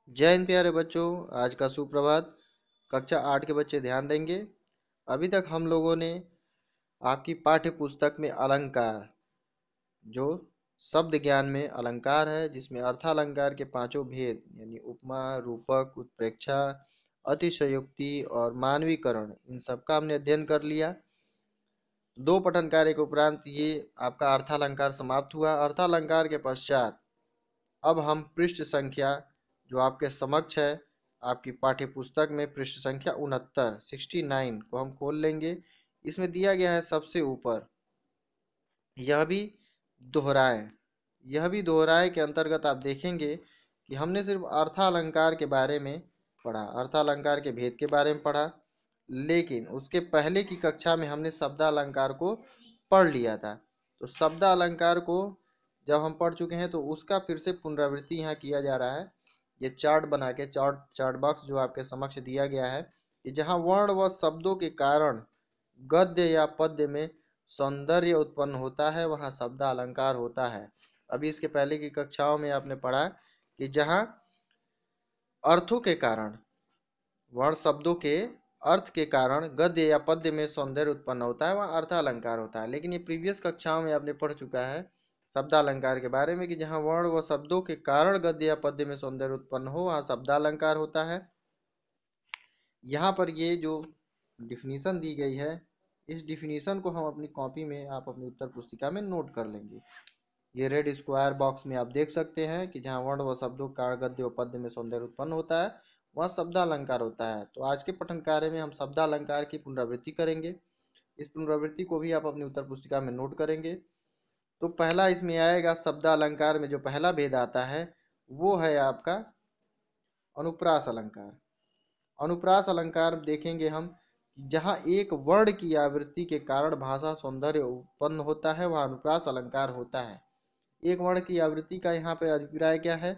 जय हिंद प्यारे बच्चों। आज का सुप्रभात। कक्षा 8 के बच्चे ध्यान देंगे। अभी तक हम लोगों ने आपकी पाठ्य पुस्तक में अलंकार, जो शब्द ज्ञान में अलंकार है, जिसमें अर्थालंकार के पांचों भेद यानी उपमा, रूपक, उत्प्रेक्षा, अतिशयोक्ति और मानवीकरण, इन सब का हमने अध्ययन कर लिया। दो पठन कार्य के उपरांत ये आपका अर्थालंकार समाप्त हुआ। अर्थालंकार के पश्चात अब हम पृष्ठ संख्या, जो आपके समक्ष है आपकी पाठ्य पुस्तक में, पृष्ठ संख्या 69 को हम खोल लेंगे। इसमें दिया गया है सबसे ऊपर, यह भी दोहराएं। यह भी दोहराएं के अंतर्गत आप देखेंगे कि हमने सिर्फ अर्थालंकार के बारे में पढ़ा, अर्थालंकार के भेद के बारे में पढ़ा, लेकिन उसके पहले की कक्षा में हमने शब्दालंकार को पढ़ लिया था। तो शब्दालंकार को जब हम पढ़ चुके हैं तो उसका फिर से पुनरावृत्ति यहाँ किया जा रहा है। ये चार्ट बना के, चार्ट बॉक्स जो आपके समक्ष दिया गया है, कि जहाँ वर्ण व शब्दों के कारण गद्य या पद्य में सौंदर्य उत्पन्न होता है, वहाँ शब्दालंकार होता है। अभी इसके पहले की कक्षाओं में आपने पढ़ा कि जहाँ अर्थों के कारण, वर्ण शब्दों के अर्थ के कारण गद्य या पद्य में सौंदर्य उत्पन्न होता है, वहाँ अर्थालंकार होता है। लेकिन ये प्रीवियस कक्षाओं में आपने पढ़ चुका है शब्दालंकार के बारे में, कि जहाँ वर्ण व शब्दों के कारण गद्य या पद्य में सौंदर्य उत्पन्न हो, वहाँ शब्दालंकार होता है। यहाँ पर ये जो डिफिनीशन दी गई है, इस डिफिनीशन को हम अपनी कॉपी में, आप अपनी उत्तर पुस्तिका में नोट कर लेंगे। ये रेड स्क्वायर बॉक्स में आप देख सकते हैं कि जहाँ वर्ण व शब्दों का गद्य व पद्य में सौंदर्य उत्पन्न होता है, वह शब्दालंकार होता है। तो आज के पठन कार्य में हम शब्दालंकार की पुनरावृत्ति करेंगे। इस पुनरावृत्ति को भी आप अपनी उत्तर पुस्तिका में नोट करेंगे। तो पहला इसमें आएगा, शब्दालंकार में जो पहला भेद आता है वो है आपका अनुप्रास अलंकार। अनुप्रास अलंकार देखेंगे हम, जहाँ एक वर्ण की आवृत्ति के कारण भाषा सौंदर्य उत्पन्न होता है, वह अनुप्रास अलंकार होता है। एक वर्ण की आवृत्ति का यहाँ पे अभिप्राय क्या है?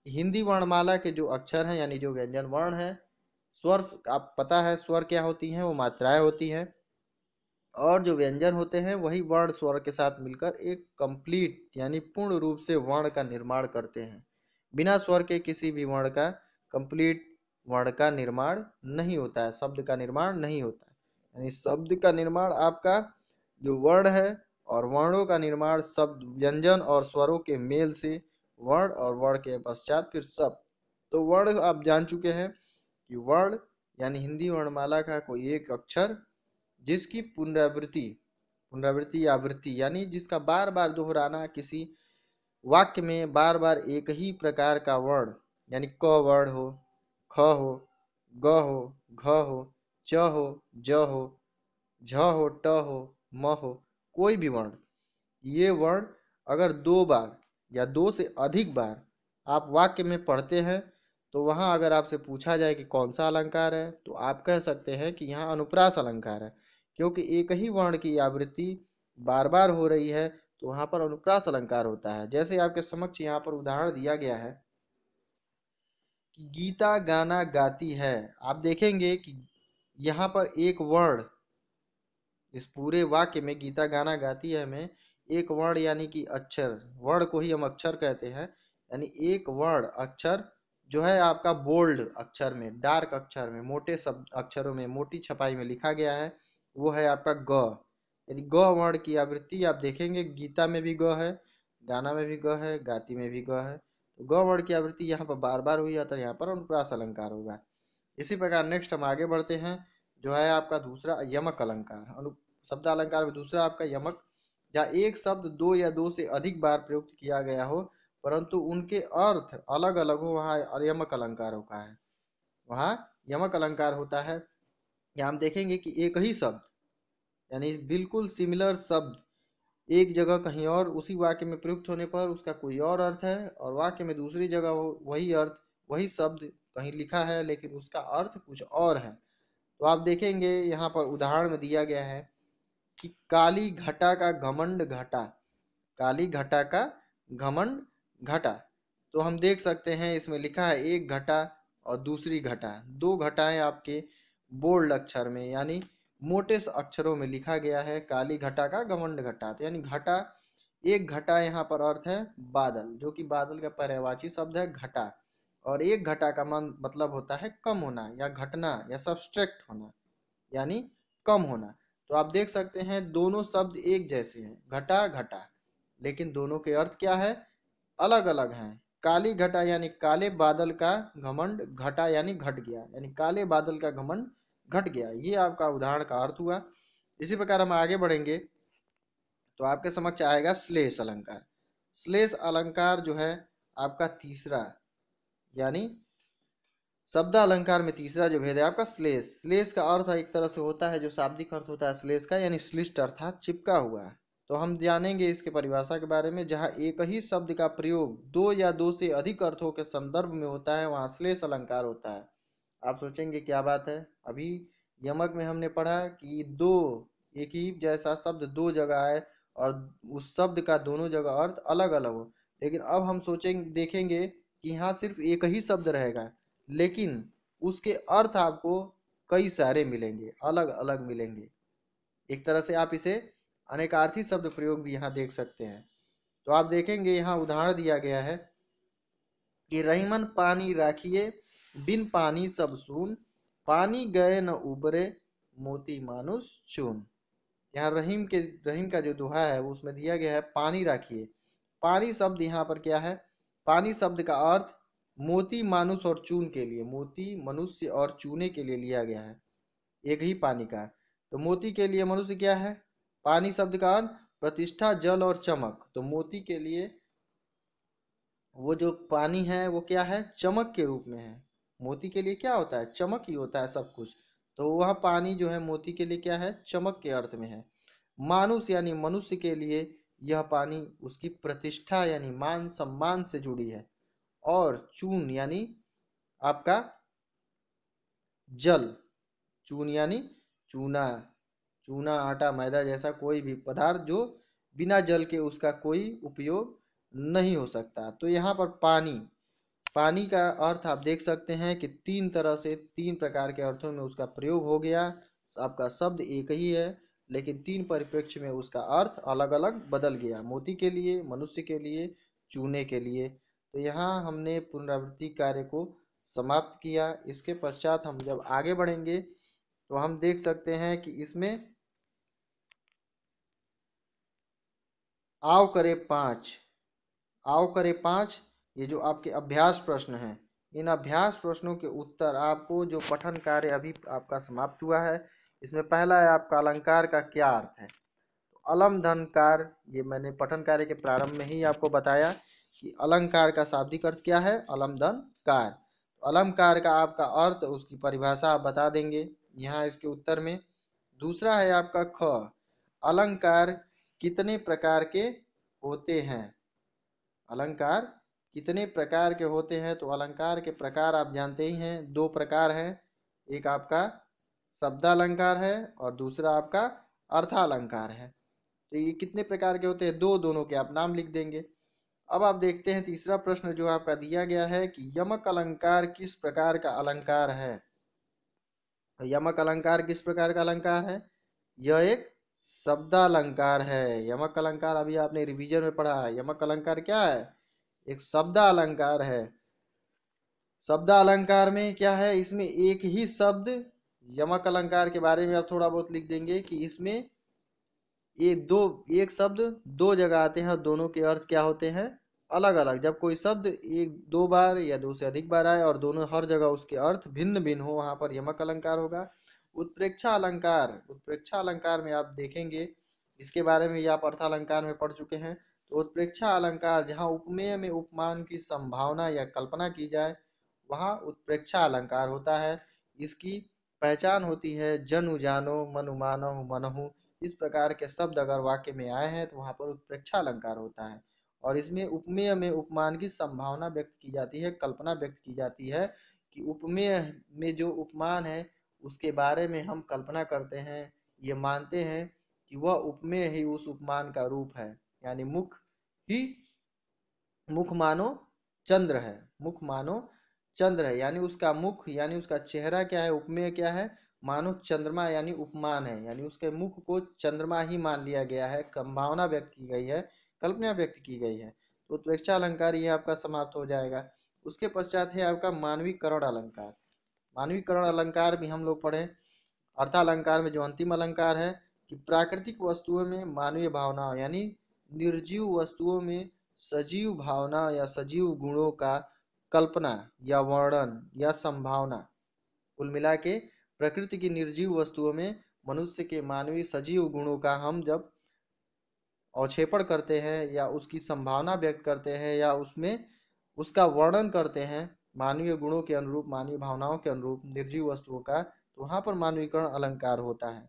हिंदी वर्णमाला के जो अक्षर हैं, यानी जो व्यंजन वर्ण है, स्वर, आप पता है स्वर क्या होती हैं, वो मात्राएं होती हैं, और जो व्यंजन होते हैं वही वर्ण स्वर के साथ मिलकर एक कंप्लीट यानी पूर्ण रूप से वर्ण का निर्माण करते हैं। बिना स्वर के किसी भी वर्ण का कंप्लीट वर्ण का निर्माण नहीं होता है, शब्द का निर्माण नहीं होता है। यानी शब्द का निर्माण आपका जो वर्ण है, और वर्णों का निर्माण शब्द, व्यंजन और स्वरों के मेल से, वर्ण और वर्ण के पश्चात फिर शब्द। तो वर्ण आप जान चुके हैं कि वर्ण यानी हिंदी वर्णमाला का कोई एक अक्षर जिसकी पुनरावृत्ति, पुनरावृत्ति या आवृत्ति यानी जिसका बार बार दोहराना, किसी वाक्य में बार बार एक ही प्रकार का वर्ण, यानी क वर्ण हो, ख हो, ग हो, घ हो, च हो, ज हो, झ हो, ट हो, म हो, कोई भी वर्ण, ये वर्ण अगर दो बार या दो से अधिक बार आप वाक्य में पढ़ते हैं, तो वहां अगर आपसे पूछा जाए कि कौन सा अलंकार है, तो आप कह सकते हैं कि यहाँ अनुप्रास अलंकार है। क्योंकि एक ही वर्ण की आवृत्ति बार बार हो रही है, तो वहां पर अनुप्रास अलंकार होता है। जैसे आपके समक्ष यहाँ पर उदाहरण दिया गया है कि गीता गाना गाती है। आप देखेंगे कि यहाँ पर एक वर्ण, इस पूरे वाक्य में गीता गाना गाती है में एक वर्ण यानी कि अक्षर, वर्ण को ही हम अक्षर कहते हैं, यानी एक वर्ण अक्षर जो है आपका बोल्ड अक्षर में, डार्क अक्षर में, मोटे शब्द अक्षरों में, मोटी छपाई में लिखा गया है, वो है आपका ग। यानी ग वर्ण की आवृत्ति आप देखेंगे, गीता में भी ग है, गाना में भी ग है, गाती में भी ग है। तो ग वर्ण की आवृत्ति यहाँ पर बार बार हुई है, तो यहाँ पर अनुप्रास अलंकार होगा। इसी प्रकार नेक्स्ट हम आगे बढ़ते हैं, जो है आपका दूसरा यमक अलंकार। शब्द अलंकार में दूसरा आपका यमक, जहाँ एक शब्द दो या दो से अधिक बार प्रयुक्त किया गया हो परंतु उनके अर्थ अलग अलग हो, वहाँ यमक अलंकार होता है, वहाँ यमक अलंकार होता है। यहाँ हम देखेंगे कि एक ही शब्द, यानी बिल्कुल सिमिलर शब्द, एक जगह कहीं और उसी वाक्य में प्रयुक्त होने पर उसका कोई और अर्थ है, और वाक्य में दूसरी जगह वही अर्थ, वही शब्द कहीं लिखा है लेकिन उसका अर्थ कुछ और है। तो आप देखेंगे यहाँ पर उदाहरण में दिया गया है कि काली घटा का घमंड घटा, काली घटा का घमंड घटा। तो हम देख सकते हैं इसमें लिखा है एक घटा और दूसरी घटा, दो घटाएं आपके बोल्ड अक्षर में यानी मोटे अक्षरों में लिखा गया है, काली घटा का घमंड घटा। तो यानी घटा, एक घटा यहाँ पर अर्थ है बादल, जो कि बादल का पर्यायवाची शब्द है घटा, और एक घटा का मतलब होता है कम होना या घटना या सब्सट्रैक्ट होना, यानी कम होना। तो आप देख सकते हैं दोनों शब्द एक जैसे हैं, घटा घटा, लेकिन दोनों के अर्थ क्या है, अलग अलग हैं। काली घटा यानी काले बादल का घमंड, घटा यानी घट गया, यानी काले बादल का घमंड घट गया। ये आपका उदाहरण का अर्थ हुआ। इसी प्रकार हम आगे बढ़ेंगे तो आपके समक्ष आएगा श्लेष अलंकार। श्लेष अलंकार जो है आपका तीसरा, यानी शब्द अलंकार में तीसरा जो भेद है आपका श्लेष। श्लेष का अर्थ एक तरह से होता है, जो शाब्दिक अर्थ होता है श्लेष का, यानी श्लिष्ट अर्थात चिपका हुआ। तो हम जानेंगे इसके परिभाषा के बारे में। जहाँ एक ही शब्द का प्रयोग दो या दो से अधिक अर्थों के संदर्भ में होता है, वहाँ श्लेष अलंकार होता है। आप सोचेंगे क्या बात है, अभी यमक में हमने पढ़ा कि दो, एक ही जैसा शब्द दो जगह आए और उस शब्द का दोनों जगह अर्थ अलग अलग हो। लेकिन अब हम सोचेंगे, देखेंगे कि यहाँ सिर्फ एक ही शब्द रहेगा, लेकिन उसके अर्थ आपको कई सारे मिलेंगे, अलग अलग मिलेंगे। एक तरह से आप इसे अनेकार्थी शब्द प्रयोग भी यहाँ देख सकते हैं। तो आप देखेंगे यहाँ उदाहरण दिया गया है कि रहीमन पानी राखिए, बिन पानी सब सून, पानी गए न उबरे, मोती मानुष चून। यहाँ रहीम का जो दोहा है वो उसमें दिया गया है पानी राखिए। पानी शब्द यहाँ पर क्या है, पानी शब्द का अर्थ मोती मानुष और चून के लिए, मोती मनुष्य और चूने के लिए लिया गया है, एक ही पानी का। तो मोती के लिए मनुष्य क्या है, पानी शब्द का अर्थ प्रतिष्ठा जल और चमक। तो मोती के लिए वो जो पानी है वो क्या है, चमक के रूप में है। मोती के लिए क्या होता है, चमक ही होता है सब कुछ। तो वह पानी जो है मोती के लिए क्या है, चमक के अर्थ में है। मानुष यानी मनुष्य के लिए यह पानी उसकी प्रतिष्ठा यानी मान सम्मान से जुड़ी है। और चून यानी आपका जल, चून यानी चूना, चूना आटा मैदा जैसा कोई भी पदार्थ जो बिना जल के उसका कोई उपयोग नहीं हो सकता। तो यहाँ पर पानी, पानी का अर्थ आप देख सकते हैं कि तीन तरह से, तीन प्रकार के अर्थों में उसका प्रयोग हो गया। आपका शब्द एक ही है, लेकिन तीन परिप्रेक्ष्य में उसका अर्थ अलग अलग बदल गया, मोती के लिए, मनुष्य के लिए, चूने के लिए। तो यहाँ हमने पुनरावृत्ति कार्य को समाप्त किया। इसके पश्चात हम जब आगे बढ़ेंगे तो हम देख सकते हैं कि इसमें आओ करे पाँच, आओ करे पाँच, ये जो आपके अभ्यास प्रश्न हैं, इन अभ्यास प्रश्नों के उत्तर आपको, जो पठन कार्य अभी आपका समाप्त हुआ है, इसमें पहला है आपका अलंकार का क्या अर्थ है। तो अलम धनकार, ये मैंने पठन कार्य के प्रारंभ में ही आपको बताया कि अलंकार का शाब्दिक अर्थ क्या है, अलम धन कार। तो अलंकार का आपका अर्थ, उसकी परिभाषा आप बता देंगे यहाँ इसके उत्तर में। दूसरा है आपका ख, अलंकार कितने प्रकार के होते हैं। अलंकार कितने प्रकार के होते हैं, तो अलंकार के प्रकार आप जानते ही हैं, दो प्रकार हैं। एक आपका शब्दालंकार है और दूसरा आपका अर्थालंकार है। तो ये कितने प्रकार के होते हैं, दो, दोनों के आप नाम लिख देंगे। अब आप देखते हैं तीसरा प्रश्न जो आपका दिया गया है कि यमक अलंकार किस प्रकार का अलंकार है। यमक अलंकार किस प्रकार का अलंकार है, यह एक शब्दालंकार है। यमक अलंकार अभी आपने रिवीजन में पढ़ा है, यमक अलंकार क्या है, एक शब्दालंकार है। शब्दालंकार में क्या है, इसमें एक ही शब्द, यमक अलंकार के बारे में आप थोड़ा बहुत लिख देंगे कि इसमें ये दो, एक शब्द दो जगह आते हैं और दोनों के अर्थ क्या होते हैं, अलग अलग। जब कोई शब्द एक दो बार या दो से अधिक बार आए और दोनों हर जगह उसके अर्थ भिन्न भिन्न हो, वहां पर यमक अलंकार होगा। उत्प्रेक्षा अलंकार, उत्प्रेक्षा अलंकार में आप देखेंगे, इसके बारे में ये आप अर्थालंकार में पढ़ चुके हैं। तो उत्प्रेक्षा अलंकार जहाँ उपमेय में उपमान की संभावना या कल्पना की जाए, वहाँ उत्प्रेक्षा अलंकार होता है। इसकी पहचान होती है जनु जानो मनु मानहु मनहु, इस प्रकार के शब्द अगर वाक्य में आए हैं तो वहाँ पर उत्प्रेक्षा अलंकार होता है। और इसमें उपमेय में उपमान की संभावना व्यक्त की जाती है, कल्पना व्यक्त की जाती है कि उपमेय में जो उपमान है उसके बारे में हम कल्पना करते हैं, ये मानते हैं कि वह उपमेय ही उस उपमान का रूप है। यानी मुख ही, मुख मानो चंद्र है, मुख मानो चंद्र है, यानी उसका मुख यानी उसका चेहरा क्या है, उपमेय क्या है, मानो चंद्रमा यानी उपमान है। यानी उसके मुख को चंद्रमा ही मान लिया गया है, संभावना व्यक्त की गई है, कल्पना व्यक्त की गई है। तो उत्प्रेक्षा अलंकार ये आपका समाप्त हो जाएगा। उसके पश्चात है आपका मानवीकरण अलंकार। मानवीकरण अलंकार भी हम लोग पढ़े। अर्थालंकार में जो अंतिम अलंकार है कि प्राकृतिक वस्तुओं में मानवीय भावना यानी निर्जीव वस्तुओं में सजीव भावना या सजीव गुणों का कल्पना या वर्णन या संभावना। कुल मिला के प्रकृति की निर्जीव वस्तुओं में मनुष्य के मानवीय सजीव गुणों का हम जब अवक्षेपण करते हैं या उसकी संभावना व्यक्त करते हैं या उसमें उसका वर्णन करते हैं मानवीय गुणों के अनुरूप, मानवीय भावनाओं के अनुरूप निर्जीव वस्तुओं का, तो वहां पर मानवीकरण अलंकार होता है।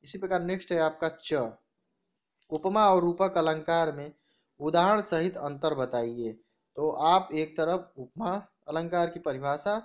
इसी प्रकार नेक्स्ट है आपका च। उपमा और रूपक अलंकार में उदाहरण सहित अंतर बताइए। तो आप एक तरफ उपमा अलंकार की परिभाषा,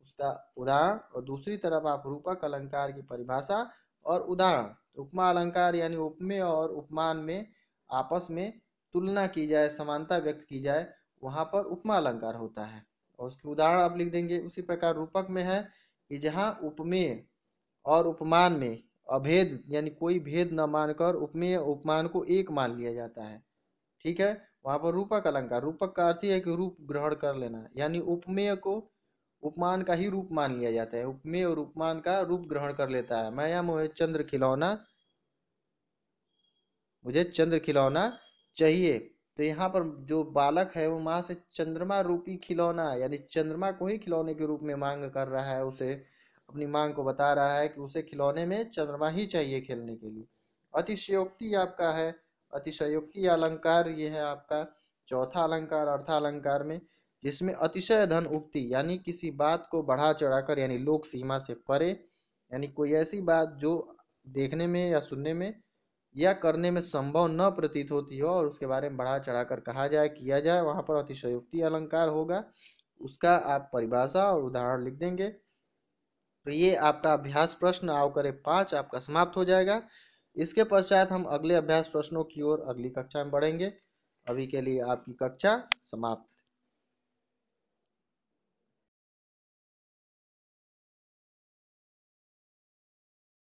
उसका उदाहरण, और दूसरी तरफ आप रूपक अलंकार की परिभाषा और उदाहरण। उपमा अलंकार यानी उपमेय और उपमान में आपस में तुलना की जाए, समानता व्यक्त की जाए, वहां पर उपमा अलंकार होता है और उसके उदाहरण आप लिख देंगे। उसी प्रकार रूपक में है कि जहाँ उपमेय और उपमान में अभेद यानी कोई भेद न मानकर उपमेय उपमान को एक मान लिया जाता है, ठीक है, वहां पर रूपक अलंकार। रूपक का अर्थ है कि रूप ग्रहण कर लेना, यानी उपमेय को उपमान का ही रूप मान लिया जाता है, उपमेय और उपमान का रूप ग्रहण कर लेता है। माया मोहे चंद्र खिलौना, मुझे चंद्र खिलौना चाहिए। तो यहाँ पर जो बालक है वो माँ से चंद्रमा रूपी खिलौना यानी चंद्रमा को ही खिलौने के रूप में मांग कर रहा है, उसे अपनी मांग को बता रहा है कि उसे खिलौने में चंद्रमा ही चाहिए खेलने के लिए। अतिशयोक्ति आपका है, अतिशयोक्ति अलंकार ये है आपका चौथा अलंकार अर्थालंकार में, जिसमें अतिशय धन उक्ति यानी किसी बात को बढ़ा चढ़ाकर यानी लोक सीमा से परे, यानी कोई ऐसी बात जो देखने में या सुनने में या करने में संभव न प्रतीत होती हो और उसके बारे में बढ़ा चढ़ाकर कहा जाए, किया जाए, वहां पर अतिशयोक्ति अलंकार होगा। उसका आप परिभाषा और उदाहरण लिख देंगे। तो ये आपका अभ्यास प्रश्न आवकरे 5 आपका समाप्त हो जाएगा। इसके पश्चात हम अगले अभ्यास प्रश्नों की ओर अगली कक्षा में बढ़ेंगे। अभी के लिए आपकी कक्षा समाप्त।